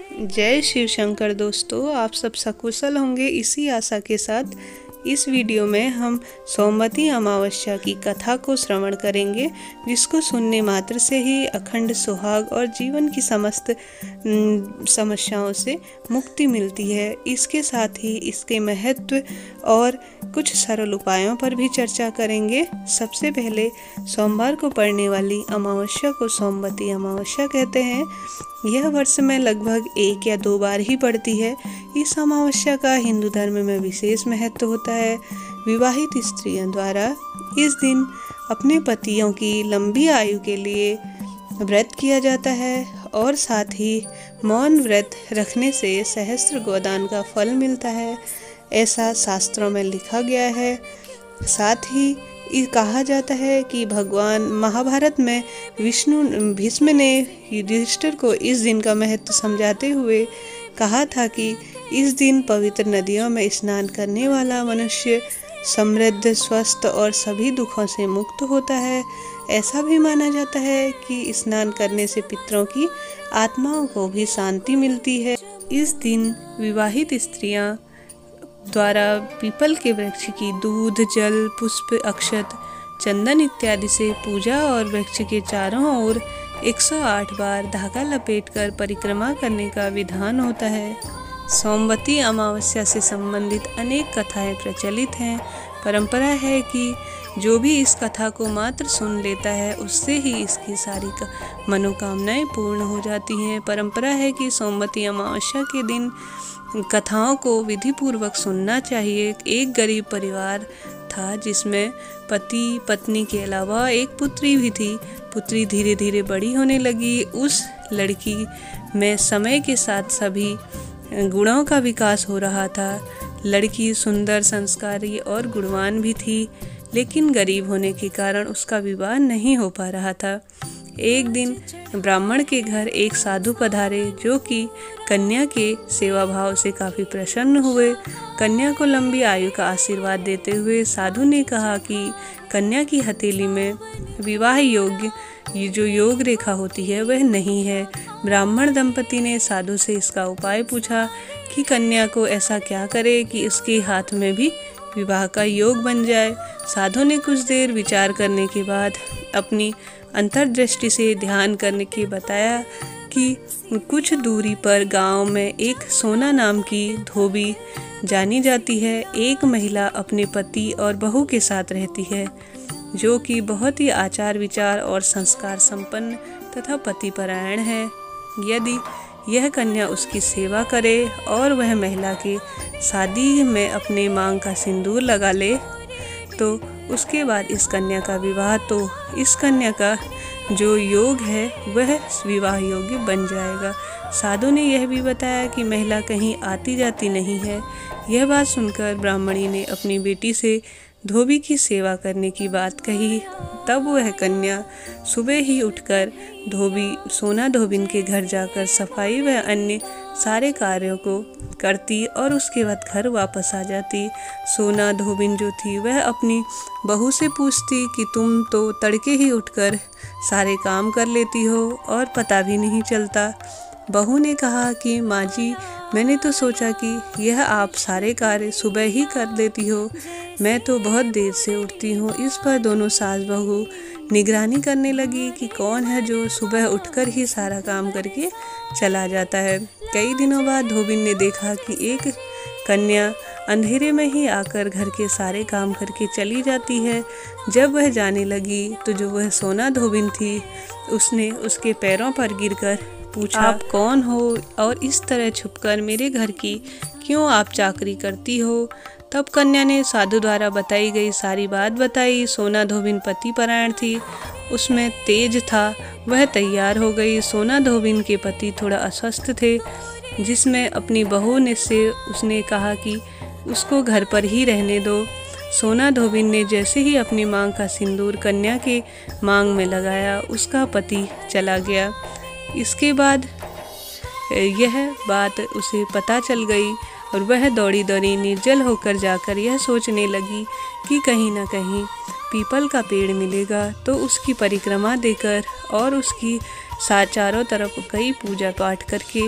जय शिव शंकर दोस्तों, आप सब सकुशल होंगे इसी आशा के साथ इस वीडियो में हम सोमवती अमावस्या की कथा को श्रवण करेंगे, जिसको सुनने मात्र से ही अखंड सुहाग और जीवन की समस्त समस्याओं से मुक्ति मिलती है। इसके साथ ही इसके महत्व और कुछ सरल उपायों पर भी चर्चा करेंगे। सबसे पहले सोमवार को पड़ने वाली अमावस्या को सोमवती अमावस्या कहते हैं। यह वर्ष में लगभग 1 या 2 बार ही पड़ती है। इस अमावस्या का हिंदू धर्म में विशेष महत्व होता है। विवाहित स्त्रियों द्वारा इस दिन अपने पतियों की लंबी आयु के लिए व्रत किया जाता है और साथ ही मौन व्रत रखने से सहस्त्र गोदान का फल मिलता है, ऐसा शास्त्रों में लिखा गया है। साथ ही कहा जाता है कि भगवान महाभारत में भीष्म ने युधिष्ठिर को इस दिन का महत्व समझाते हुए कहा था कि इस दिन पवित्र नदियों में स्नान करने वाला मनुष्य समृद्ध, स्वस्थ और सभी दुखों से मुक्त होता है। ऐसा भी माना जाता है कि स्नान करने से पितरों की आत्माओं को भी शांति मिलती है। इस दिन विवाहित स्त्रियां द्वारा पीपल के वृक्ष की दूध, जल, पुष्प, अक्षत, चंदन इत्यादि से पूजा और वृक्ष के चारों ओर 108 बार धागा लपेटकर परिक्रमा करने का विधान होता है। सोमवती अमावस्या से संबंधित अनेक कथाएं प्रचलित हैं। परंपरा है कि जो भी इस कथा को मात्र सुन लेता है उससे ही इसकी सारी मनोकामनाएं पूर्ण हो जाती हैं। परंपरा है कि सोमवती अमावस्या के दिन कथाओं को विधि पूर्वक सुनना चाहिए। एक गरीब परिवार था जिसमें पति पत्नी के अलावा एक पुत्री भी थी। पुत्री धीरे धीरे बड़ी होने लगी। उस लड़की में समय के साथ सभी गुणों का विकास हो रहा था। लड़की सुंदर, संस्कारी और गुणवान भी थी, लेकिन गरीब होने के कारण उसका विवाह नहीं हो पा रहा था। एक दिन ब्राह्मण के घर एक साधु पधारे, जो कि कन्या के सेवा भाव से काफ़ी प्रसन्न हुए। कन्या को लंबी आयु का आशीर्वाद देते हुए साधु ने कहा कि कन्या की हथेली में विवाह योग्य ये जो योग रेखा होती है वह नहीं है। ब्राह्मण दंपति ने साधु से इसका उपाय पूछा कि कन्या को ऐसा क्या करे कि उसके हाथ में भी विवाह का योग बन जाए। साधु ने कुछ देर विचार करने के बाद अपनी अंतर्दृष्टि से ध्यान करने के बताया कि कुछ दूरी पर गांव में एक सोना नाम की धोबी जानी जाती है। एक महिला अपने पति और बहू के साथ रहती है, जो कि बहुत ही आचार विचार और संस्कार संपन्न तथा पतिपरायण है। यदि यह कन्या उसकी सेवा करे और वह महिला के शादी में अपने मांग का सिंदूर लगा ले तो उसके बाद इस कन्या का विवाह, तो इस कन्या का जो योग है वह विवाह योग्य बन जाएगा। साधु ने यह भी बताया कि महिला कहीं आती जाती नहीं है। यह बात सुनकर ब्राह्मणी ने अपनी बेटी से धोबी की सेवा करने की बात कही। तब वह कन्या सुबह ही उठकर सोना धोबिन के घर जाकर सफाई व अन्य सारे कार्यों को करती और उसके बाद घर वापस आ जाती। सोना धोबिन जो थी वह अपनी बहू से पूछती कि तुम तो तड़के ही उठकर सारे काम कर लेती हो और पता भी नहीं चलता। बहू ने कहा कि माँ जी, मैंने तो सोचा कि यह आप सारे कार्य सुबह ही कर लेती हो, मैं तो बहुत देर से उठती हूँ। इस पर दोनों सास बहू निगरानी करने लगी कि कौन है जो सुबह उठकर ही सारा काम करके चला जाता है। कई दिनों बाद धोबिन ने देखा कि एक कन्या अंधेरे में ही आकर घर के सारे काम करके चली जाती है। जब वह जाने लगी तो जो वह सोना धोबिन थी उसने उसके पैरों पर गिरकर पूछा, आप कौन हो और इस तरह छुपकर मेरे घर की क्यों आप चाकरी करती हो? तब कन्या ने साधु द्वारा बताई गई सारी बात बताई। सोना धोबिन पतिपरायण थी, उसमें तेज था, वह तैयार हो गई। सोना धोबिन के पति थोड़ा अस्वस्थ थे, जिसमें अपनी बहू ने से उसने कहा कि उसको घर पर ही रहने दो। सोना धोबिन ने जैसे ही अपनी मांग का सिंदूर कन्या के मांग में लगाया, उसका पति चला गया। इसके बाद यह बात उसे पता चल गई और वह दौड़ी दौड़ी निर्जल होकर जाकर यह सोचने लगी कि कहीं न कहीं पीपल का पेड़ मिलेगा तो उसकी परिक्रमा देकर और उसकी चारों तरफ कई पूजा पाठ करके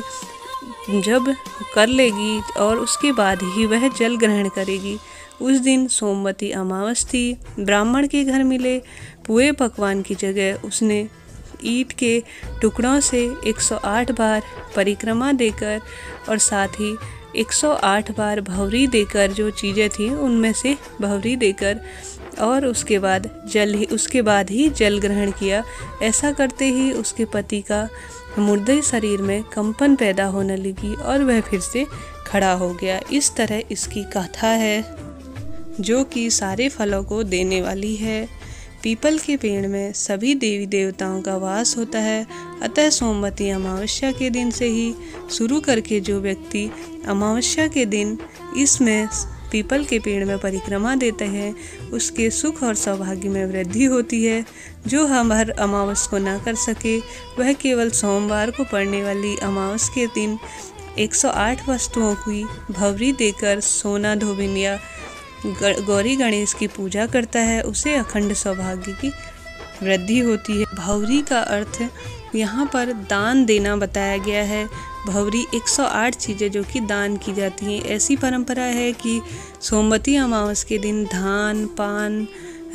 जब कर लेगी और उसके बाद ही वह जल ग्रहण करेगी। उस दिन सोमवती अमावस थी। ब्राह्मण के घर मिले पुए पकवान की जगह उसने ईंट के टुकड़ों से 108 बार परिक्रमा देकर और साथ ही 108 बार भवरी देकर, जो चीज़ें थी उनमें से भवरी देकर, और उसके बाद ही जल ग्रहण किया। ऐसा करते ही उसके पति का मुर्दे शरीर में कंपन पैदा होने लगी और वह फिर से खड़ा हो गया। इस तरह इसकी कथा है, जो कि सारे फलों को देने वाली है। पीपल के पेड़ में सभी देवी देवताओं का वास होता है, अतः सोमवती अमावस्या के दिन से ही शुरू करके जो व्यक्ति अमावस्या के दिन इसमें पीपल के पेड़ में परिक्रमा देते हैं, उसके सुख और सौभाग्य में वृद्धि होती है। जो हम हर अमावस को ना कर सके, वह केवल सोमवार को पड़ने वाली अमावस के दिन 108 वस्तुओं की भवरी देकर सोना धोबिन या गौरी गणेश की पूजा करता है, उसे अखंड सौभाग्य की वृद्धि होती है। भवरी का अर्थ यहाँ पर दान देना बताया गया है। भवरी 108 चीज़ें जो कि दान की जाती हैं। ऐसी परंपरा है कि सोमवती अमावस के दिन धान, पान,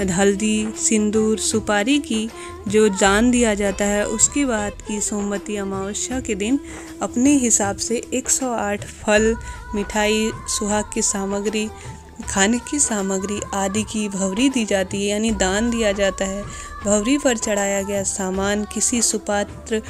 हल्दी, सिंदूर, सुपारी की जो दान दिया जाता है, उसके बाद की सोमवती अमावस्या के दिन अपने हिसाब से 108 फल, मिठाई, सुहाग की सामग्री, खाने की सामग्री आदि की भवरी दी जाती है, यानी दान दिया जाता है। भवरी पर चढ़ाया गया सामान किसी सुपात्र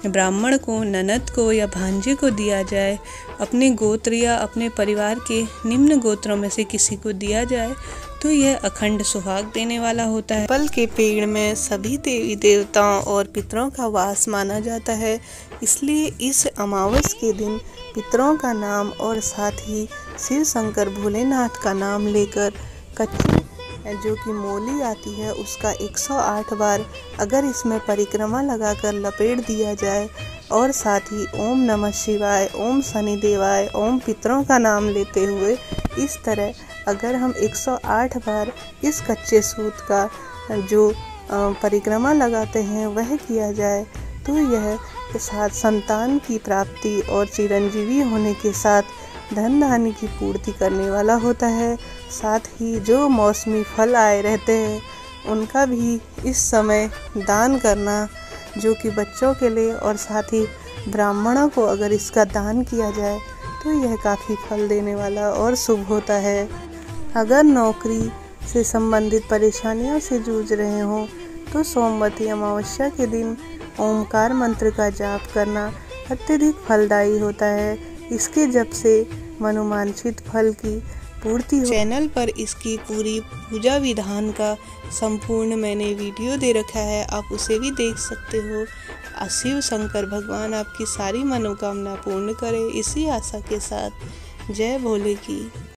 ब्राह्मण को, ननद को या भांजे को दिया जाए, अपने गोत्र या अपने परिवार के निम्न गोत्रों में से किसी को दिया जाए, तो यह अखंड सुहाग देने वाला होता है। पीपल के पेड़ में सभी देवी देवताओं और पितरों का वास माना जाता है, इसलिए इस अमावस के दिन पितरों का नाम और साथ ही शिव शंकर भोलेनाथ का नाम लेकर कच्ची जो कि मोली आती है उसका 108 बार अगर इसमें परिक्रमा लगाकर लपेट दिया जाए और साथ ही ओम नमः शिवाय, ओम शनिदेवाय, ओम पितरों का नाम लेते हुए इस तरह अगर हम 108 बार इस कच्चे सूत का जो परिक्रमा लगाते हैं वह किया जाए, तो यह साथ संतान की प्राप्ति और चिरंजीवी होने के साथ धन धान्य की पूर्ति करने वाला होता है। साथ ही जो मौसमी फल आए रहते हैं उनका भी इस समय दान करना, जो कि बच्चों के लिए और साथ ही ब्राह्मणों को अगर इसका दान किया जाए तो यह काफ़ी फल देने वाला और शुभ होता है। अगर नौकरी से संबंधित परेशानियों से जूझ रहे हों तो सोमवती अमावस्या के दिन ओमकार मंत्र का जाप करना अत्यधिक फलदायी होता है। इसके जप से मनोवांछित फल की पूर्ति हो। चैनल पर इसकी पूरी पूजा विधान का संपूर्ण मैंने वीडियो दे रखा है, आप उसे भी देख सकते हो। शिव शंकर भगवान आपकी सारी मनोकामना पूर्ण करे, इसी आशा के साथ जय भोले की।